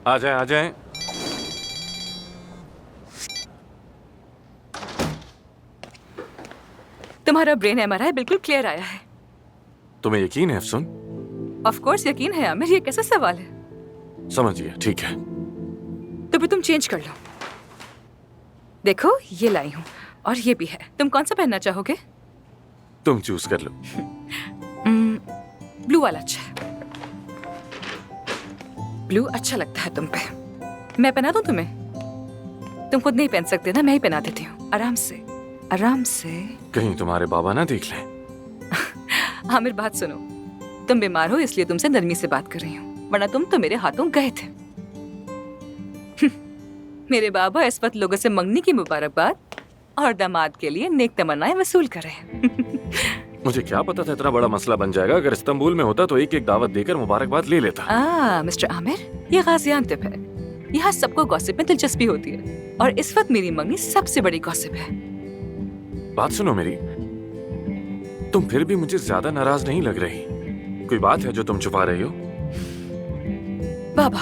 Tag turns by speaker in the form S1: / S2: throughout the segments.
S1: आ जाए आ जाए।
S2: तुम्हारा ब्रेन एमआरआई बिल्कुल क्लियर आया है।
S1: तुम्हें यकीन है अफसुन?
S2: ऑफ कोर्स यकीन है आमिर, ये कैसा सवाल है?
S1: समझ गया, ठीक है।
S2: तो फिर तुम चेंज कर लो। देखो ये लाई हूँ और ये भी है, तुम कौन सा पहनना चाहोगे?
S1: तुम चूज कर लो।
S2: ब्लू वाला अच्छा है। ब्लू अच्छा लगता है तुम पे। मैं पहना दूं तुम्हें? तुम खुद नहीं पहन सकते ना, मैं ही पहना देती हूँ। आराम से आराम से।
S1: कहीं तुम्हारे बाबा ना देख लें।
S2: आमिर बात सुनो, तुम बीमार हो इसलिए तुमसे नरमी से बात कर रही हूँ, वरना तुम तो मेरे हाथों गए थे। मेरे बाबा इस वक्त लोगों से मंगनी की मुबारकबाद और दामाद के लिए नेक तमन्नाएं वसूल कर रहे हैं।
S1: मुझे क्या पता था इतना बड़ा मसला बन जाएगा। अगर इस्तांबुल में होता तो एक एक दावत देकर मुबारकबाद ले लेता।
S2: मिस्टर आमिर, ये गाजियानतेप है। यहाँ सबको गॉसिप में दिलचस्पी होती है और इस वक्त मेरी मंगनी सबसे बड़ी गॉसिप है।
S1: बात सुनो मेरी, तुम फिर भी मुझे ज्यादा नाराज नहीं लग रही। कोई बात है जो तुम छुपा रही हो?
S2: बाबा,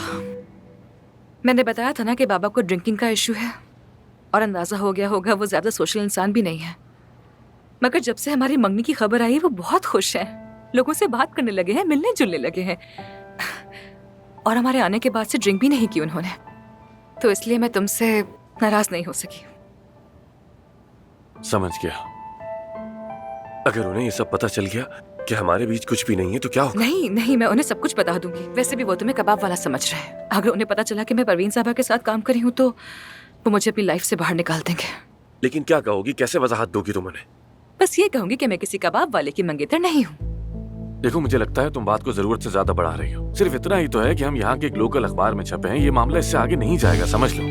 S2: मैंने बताया था ना कि बाबा को ड्रिंकिंग का इशू है और अंदाजा हो गया होगा वो ज्यादा सोशल इंसान भी नहीं है। मगर जब से हमारी मंगनी की खबर आई वो बहुत खुश हैं, लोगों से बात करने लगे हैं, मिलने जुलने लगे हैं और हमारे आने के बाद से ड्रिंक भी नहीं की उन्होंने। तो इसलिए मैं तुमसे नाराज नहीं हो सकी।
S1: समझ गया। अगर उन्हें ये सब पता चल गया कि हमारे बीच कुछ भी नहीं है तो क्या होगा?
S2: नहीं नहीं, मैं उन्हें सब कुछ बता दूंगी। वैसे भी वो तुम्हें कबाब वाला समझ रहे हैं। अगर उन्हें पता चला कि मैं परवीन साहबा के साथ काम करी हूँ तो वो मुझे अपनी लाइफ से बाहर निकाल देंगे।
S1: लेकिन क्या कहोगी, कैसे वजाहत दोगी तुम उन्हें?
S2: बस ये कहूंगी कि मैं किसी कबाब वाले की मंगेतर नहीं हूँ।
S1: देखो, मुझे लगता है तुम बात को जरूरत से ज्यादा बढ़ा रही हो। सिर्फ इतना ही तो है कि हम यहाँ के एक लोकल अखबार में छपे हैं। ये मामला इससे आगे नहीं जाएगा, समझ लो।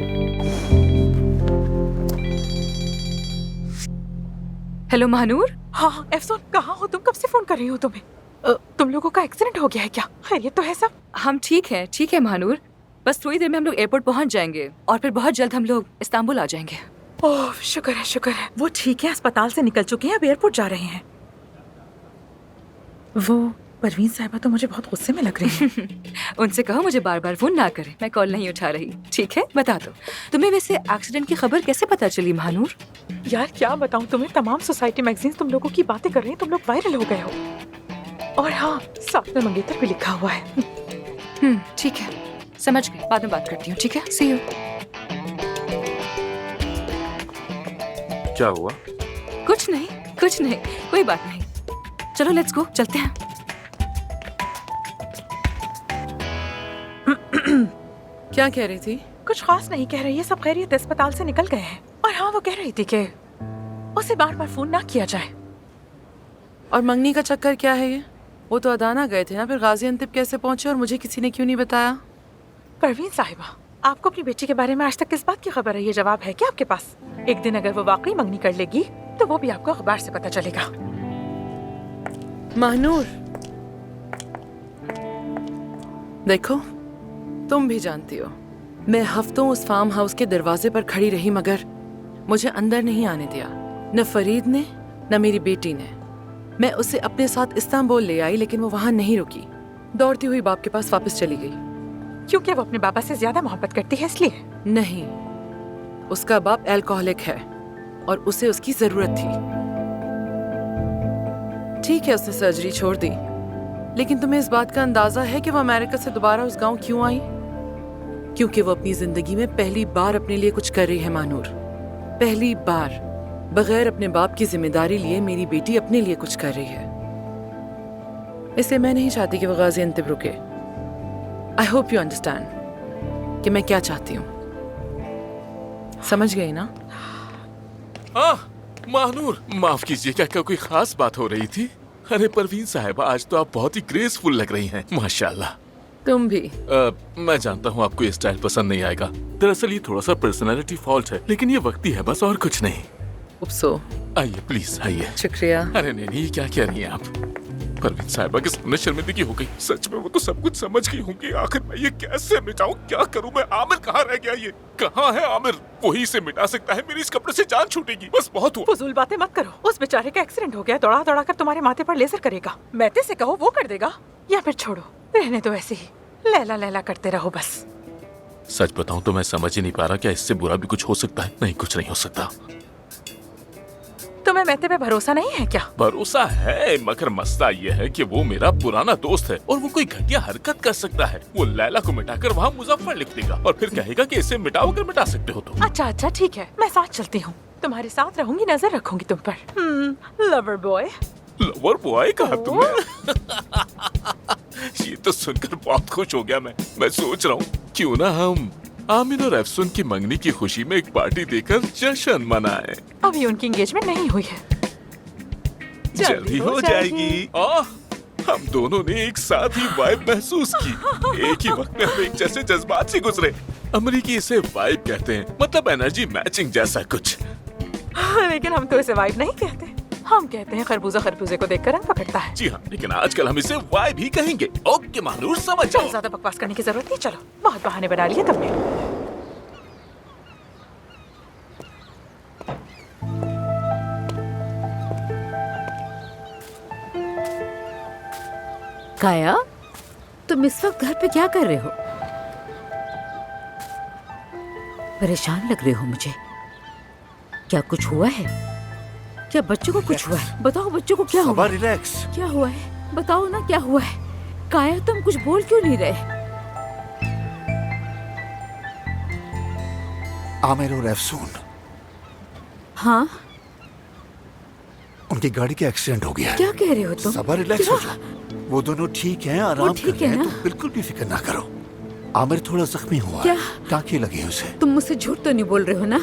S2: हेलो महानूर।
S3: हाँ एफसून, कहाँ हो तुम? कब से फोन कर रही हो तुम्हें? तुम लोगों का एक्सीडेंट हो गया है क्या? खैरियत तो है सब?
S2: हम ठीक है महानूर। बस थोड़ी देर में हम लोग एयरपोर्ट पहुंच जाएंगे और फिर बहुत जल्द हम लोग इस्तांबुल आ जाएंगे।
S3: ओह शुक्र है शुक्र है। वो ठीक है, अस्पताल से निकल चुके हैं, अब एयरपोर्ट जा रहे हैं। वो परवीन साहिबा तो मुझे बहुत गुस्से में लग रही है।
S2: उनसे कहो मुझे बार बार फोन ना करें, मैं कॉल नहीं उठा रही। ठीक है, बता दो तुम्हें वैसे एक्सीडेंट की खबर कैसे पता चली महानूर?
S3: यार क्या बताऊं तुम्हें, तमाम सोसाइटी मैगजीन तुम लोगों की बातें कर रहे हैं, तुम लोग वायरल हो गए हो। और हाँ, साथ में मंगेतर भी लिखा हुआ है।
S2: ठीक है, समझ गई। बाद में बात करती हूँ, ठीक है? सी यू।
S1: क्या हुआ?
S2: कुछ नहीं, कोई बात नहीं। चलो लेट्स गो, चलते हैं।
S4: क्या कह रही थी?
S3: कुछ खास नहीं कह रही है, सब खैरियत, अस्पताल से निकल गए हैं। और हाँ, वो कह रही थी कि उसे बार बार फोन ना किया जाए।
S4: और मंगनी का चक्कर क्या है ये? वो तो अदाना गए थे ना, फिर गाजियानतेप कैसे पहुंचे और मुझे किसी ने क्यों नहीं बताया?
S3: परवीन साहिबा, आपको अपनी बेटी के बारे में आज तक किस बात की खबर है? ये जवाब है क्या आपके पास? एक दिन अगर वो वाकई मंगनी कर लेगी तो वो भी आपको अखबार से पता चलेगा।
S4: महानूर, देखो तुम भी जानती हो मैं हफ्तों उस फार्म हाउस के दरवाजे पर खड़ी रही मगर मुझे अंदर नहीं आने दिया, न फरीद ने न मेरी बेटी ने। मैं उसे अपने साथ इस्तांबुल ले आई लेकिन वो वहां नहीं रुकी, दौड़ती हुई बाप के पास वापस चली गई।
S3: क्योंकि वो अपने बाबा से ज्यादा मोहब्बत करती है इसलिए?
S4: नहीं, उसका बाप अल्कोहलिक है और उसे उसकी जरूरत थी। ठीक है, उसने सर्जरी छोड़ दी, लेकिन तुम्हें इस बात का अंदाजा है कि वो अमेरिका से दोबारा उस गांव क्यों आई? क्योंकि वो अपनी जिंदगी में पहली बार अपने लिए कुछ कर रही है मानूर। पहली बार बगैर अपने बाप की जिम्मेदारी लिए मेरी बेटी अपने लिए कुछ कर रही है। इसलिए मैं नहीं चाहती कि वो गाजियानतेप रुके। आई होप यू अंडरस्टैंड कि मैं क्या चाहती हूँ। समझ गई ना?
S5: महानूर, माफ कीजिएगा, क्या कोई खास बात हो रही थी? अरे परवीन साहिबा, आज तो आप बहुत ही ग्रेसफुल लग रही हैं, माशाल्लाह।
S4: तुम भी।
S5: मैं जानता हूँ आपको ये स्टाइल पसंद नहीं आएगा। दरअसल ये थोड़ा सा पर्सनालिटी फॉल्ट है, लेकिन ये वक्ती है बस, और कुछ नहीं।
S4: उपसो,
S5: आइए प्लीज आइए।
S4: शुक्रिया।
S5: अरे नहीं, ये क्या कह रही हैं आप? परवीन साहिबा के सामने शर्मिंदगी हो गई। सच में वो तो सब कुछ समझ गई होंगी। आखिर मैं ये कैसे मिटाऊं? क्या करूं मैं? आमिर कहाँ रह गया? ये कहाँ है आमिर? वही इसे मिटा सकता है। मेरी इस कपड़े से जान छूटेगी। बस बहुत हुआ।
S3: फजूल बातें मत करो। उस बेचारे का एक्सीडेंट हो गया, दौड़ा दौड़ा कर तुम्हारे माथे पर लेजर करेगा। मैते से कहो वो कर देगा, या फिर छोड़ो, रहने दो ऐसे ही, लैला लैला करते रहो बस।
S5: सच बताऊं तो मैं समझ ही नहीं पा रहा क्या इससे बुरा भी कुछ हो सकता है। नहीं, कुछ नहीं हो सकता।
S3: तुम्हें मेहते पे भरोसा नहीं है क्या?
S5: भरोसा है, मगर मसला ये है कि वो मेरा पुराना दोस्त है और वो कोई घटिया हरकत कर सकता है। वो लैला को मिटाकर वहाँ मुजफ्फर लिख देगा और फिर कहेगा कि इसे मिटाओ अगर मिटा सकते हो तो।
S3: अच्छा अच्छा ठीक है, मैं साथ चलती हूँ, तुम्हारे साथ रहूंगी, नजर रखूंगी तुम पर। Lover boy.
S5: लवर बॉय कहा तुमने? ये तो सुनकर बहुत खुश हो गया मैं सोच रहा हूँ क्यों ना हम आमिर और अफसून की मंगनी की खुशी में एक पार्टी देकर जश्न मनाएं।
S3: अभी उनकी एंगेजमेंट नहीं हुई है,
S5: जल्दी हो जाएगी। हम दोनों ने एक साथ ही वाइब महसूस की, एक ही वक्त में हम एक जैसे जज्बात से गुजरे। अमरीकी इसे वाइब कहते हैं, मतलब एनर्जी मैचिंग जैसा कुछ।
S3: लेकिन हम तो इसे वाइब नहीं कहते, हम कहते हैं खरबूजा खरबूजे को देखकर रंग पकड़ता है।
S5: जी हाँ, लेकिन आजकल हम इसे वाइब ही कहेंगे। ओके महानूर, समझ जाओ।
S3: ज्यादा बकवास करने की जरूरत नहीं, चलो, बहुत बहाने बना लिए तुमने।
S6: काया, तुम इस वक्त घर पे क्या कर रहे हो? परेशान लग रहे हो मुझे। क्या कुछ हुआ है? क्या बच्चों को कुछ हुआ है? बताओ बच्चों को क्या हुआ?
S7: रिलैक्स।
S6: क्या हुआ है? बताओ ना क्या हुआ है? काया, तुम कुछ बोल क्यों नहीं रहे?
S7: आमिर और अफसून,
S6: हाँ,
S7: उनकी गाड़ी का एक्सीडेंट हो गया है।
S6: क्या कह रहे हो तुम?
S7: सबा रिलैक्स हो जाओ, वो दोनों ठीक हैं, आराम
S6: ठीक
S7: कर रहे
S6: है
S7: हैं,
S6: ना?
S7: तुम बिल्कुल भी फिक्र ना करो। आमिर थोड़ा जख्मी हुआ
S6: क्या?
S7: है, टाँके लगे हैं उसे।
S6: तुम मुझसे झूठ तो नहीं बोल रहे हो ना?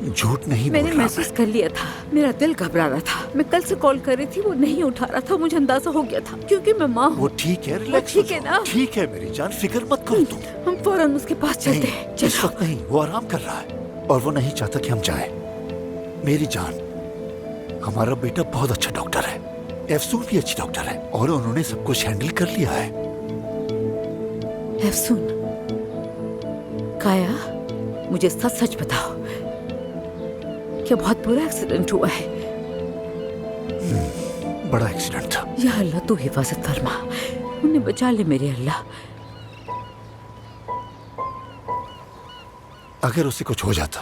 S7: झूठ नहीं बोल
S6: मैंने
S7: रहा
S6: महसूस कर लिया था, मेरा दिल घबरा रहा था। मैं कल से कॉल कर रही थी, वो नहीं उठा रहा था, मुझे अंदाजा हो गया था क्योंकि मैं माँ हूँ।
S7: वो ठीक है, रिलैक्स
S6: ठीक है ना?
S7: ठीक है मेरी जान, फिक्र मत करो तुम।
S6: हम फौरन उसके पास चलते हैं।
S7: नहीं, इस वक्त नहीं, वो आराम कर रहा है और वो नहीं चाहता कि हम जाएं। मेरी जान, हमारा बेटा बहुत अच्छा डॉक्टर है, अफसून भी अच्छी डॉक्टर है और उन्होंने सब कुछ हैंडल कर लिया है।
S6: अफसून, काया, मुझे सच सच बताओ, क्या बहुत बुरा एक्सीडेंट हुआ है?
S7: बड़ा एक्सीडेंट था।
S6: या अल्लाह, तू हिफाजत फरमा, उन्हें बचा ले मेरे अल्लाह।
S7: अगर उसे कुछ हो जाता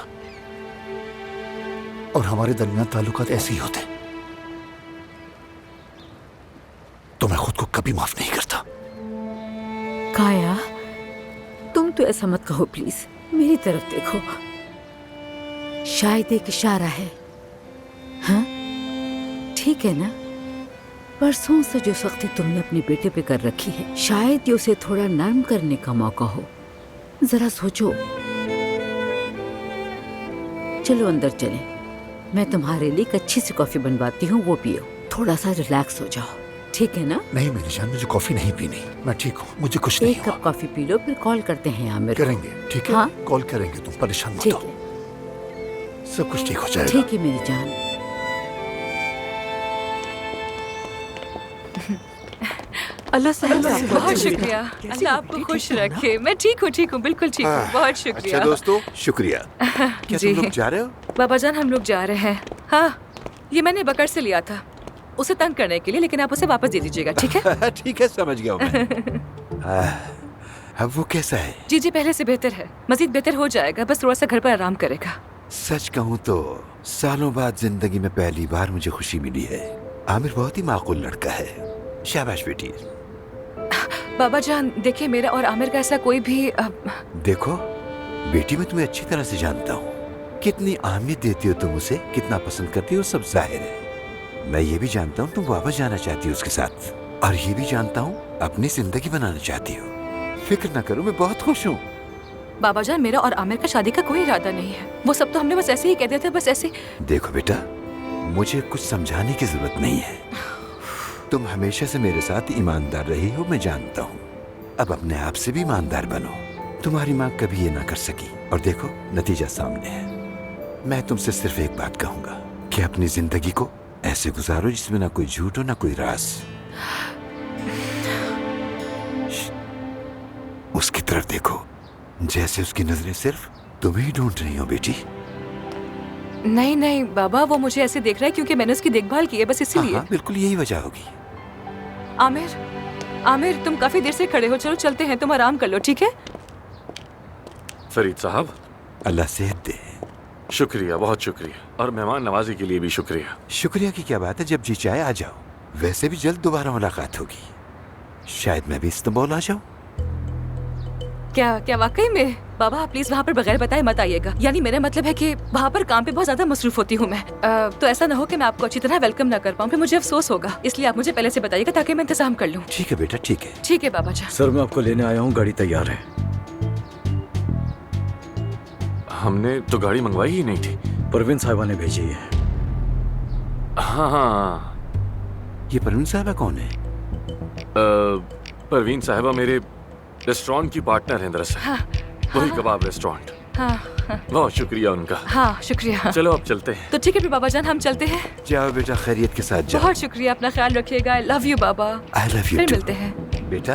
S7: और हमारे दरमियान ताल्लुकात ऐसे ही होते तो मैं खुद को कभी माफ नहीं करता।
S6: काया, तुम तो ऐसा मत कहो प्लीज, मेरी तरफ देखो, शायद एक इशारा है। हाँ, ठीक है ना? परसों से जो सख्ती तुमने अपने बेटे पे कर रखी है, शायद ये उसे थोड़ा नरम करने का मौका हो। जरा सोचो। चलो अंदर चलें, मैं तुम्हारे लिए एक अच्छी सी कॉफी बनवाती हूँ, वो पियो, थोड़ा सा रिलैक्स हो जाओ, ठीक है ना?
S7: नहीं मेरी जान, मुझे कॉफी नहीं पीनी, मैं ठीक हूँ, मुझे कुछ नहीं
S6: एक
S7: हुआ।
S6: कप कॉफी पी लो, फिर कॉल करते हैं आमिर को।
S7: करेंगे, ठीक है?
S6: हाँ।
S7: कॉल करेंगे, तुम परेशान मत
S6: ठीक
S7: हो,
S6: है,
S7: सब कुछ ठीक हो जाएगा।
S6: ठीक है मेरी जान।
S3: अल्लाह से
S2: बहुत शुक्रिया, अल्लाह आपको खुश रखे। मैं ठीक हूँ, बिल्कुल ठीक हूँ, बहुत शुक्रिया।
S8: अच्छा दोस्तों, शुक्रिया। क्या
S2: जी।
S8: तुम लोग जा रहे हो?
S2: बाबा जान, हम लोग जा रहे हैं। हाँ, ये मैंने बकर से लिया था, उसे तंग करने के लिए, लेकिन आप उसे वापस दे दीजिएगा, ठीक है?
S8: ठीक है, समझ गया हूं मैं। अब वो कैसा है?
S2: जी, पहले से बेहतर है, मजीद बेहतर हो जाएगा, बस थोड़ा सा घर पर आराम करेगा।
S8: सच कहूँ तो सालों बाद जिंदगी में पहली बार मुझे खुशी मिली है। आमिर बहुत ही माकूल लड़का है, शाबाश बेटी।
S2: बाबा जान देखिए, मेरा और आमिर का ऐसा कोई भी
S8: देखो बेटी, मैं तुम्हें अच्छी तरह से जानता हूँ, कितनी अहमियत देती हो तुम उसे, कितना पसंद करती हो, सब जाहिर है। मैं ये भी जानता हूँ तुम वापस जाना चाहती हो उसके साथ, और ये भी जानता हूँ अपनी जिंदगी बनाना चाहती हो। फिक्र न करो, मैं बहुत खुश हूँ।
S2: बाबा जान, मेरा और आमिर का शादी का कोई इरादा नहीं है, वो सब तो हमने बस ऐसे ही कह दिया था, बस ऐसे।
S8: देखो बेटा, मुझे कुछ समझाने की जरूरत नहीं है, तुम हमेशा से मेरे साथ ईमानदार रही हो, मैं जानता हूँ। अब अपने आप से भी ईमानदार बनो, तुम्हारी माँ कभी ये ना कर सकी, और देखो नतीजा सामने है। मैं तुमसे सिर्फ एक बात कहूंगा कि अपनी जिंदगी को ऐसे गुजारो जिसमें ना कोई झूठ हो ना कोई राज। उसकी तरफ देखो, जैसे उसकी नजरें सिर्फ तुम्हें ही ढूंढ रही हो बेटी।
S2: नहीं बाबा, वो मुझे ऐसे देख रहा है क्योंकि मैंने उसकी देखभाल की है, बस इसीलिए।
S8: हाँ, बिल्कुल यही वजह होगी।
S2: आमिर, तुम काफी देर से खड़े हो, चलो चलते हैं, तुम आराम कर लो, ठीक है?
S1: फरीद साहब,
S8: अल्लाह सेहत दे।
S1: शुक्रिया, बहुत शुक्रिया, और मेहमान नवाजी के लिए भी शुक्रिया।
S8: शुक्रिया की क्या बात है, जब जी चाहे आ जाओ। वैसे भी जल्द दोबारा मुलाकात होगी, शायद मैं भी इस्तांबुल आ जाऊं।
S2: क्या क्या वाकई में? बाबा आप प्लीज वहाँ पर बगैर बताए मत आइएगा। यानी मेरा मतलब है कि वहाँ पर काम पे बहुत ज्यादा मसरूफ होती हूँ मैं। तो ऐसा ना हो कि मैं आपको अच्छी तरह वेलकम ना कर पाऊँ, फिर मुझे अफसोस होगा। इसलिए आप मुझे पहले से बताइएगा ताकि मैं इंतजाम कर लूँ।
S8: ठीक है बेटा, ठीक है।
S2: ठीक है बाबा जान।
S9: सर मैं आपको लेने आया हूँ, गाड़ी तैयार है।
S1: हमने तो गाड़ी मंगवाई ही नहीं थी।
S9: परवीन साहिबा ने भेजी है।
S1: हाँ हाँ,
S8: ये परवीन साहिबा कौन है?
S1: परवीन साहिबा मेरे रेस्टोरेंट की पार्टनर हैं दरअसल।
S2: हाँ,
S1: वही कबाब रेस्टोरेंट।
S2: हाँ
S1: बहुत शुक्रिया उनका।
S2: हाँ शुक्रिया।
S1: चलो अब चलते हैं।
S2: तो ठीक है फिर बाबा जान, हम चलते हैं।
S8: जाओ बेटा, खैरियत के साथ जाओ।
S2: बहुत शुक्रिया, अपना ख्याल रखिएगा। I love you Baba.
S8: I love you.
S2: फिर मिलते हैं
S8: बेटा,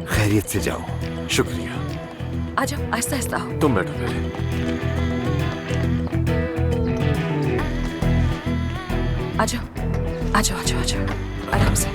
S8: खैरियत से जाओ।
S1: शुक्रिया।
S2: आ जाओ, आहिस्ता आहिस्ता आओ।
S1: तुम बैठो पहले।
S2: आ जाओ आ जाओ आ जाओ आ जाओ, आराम से।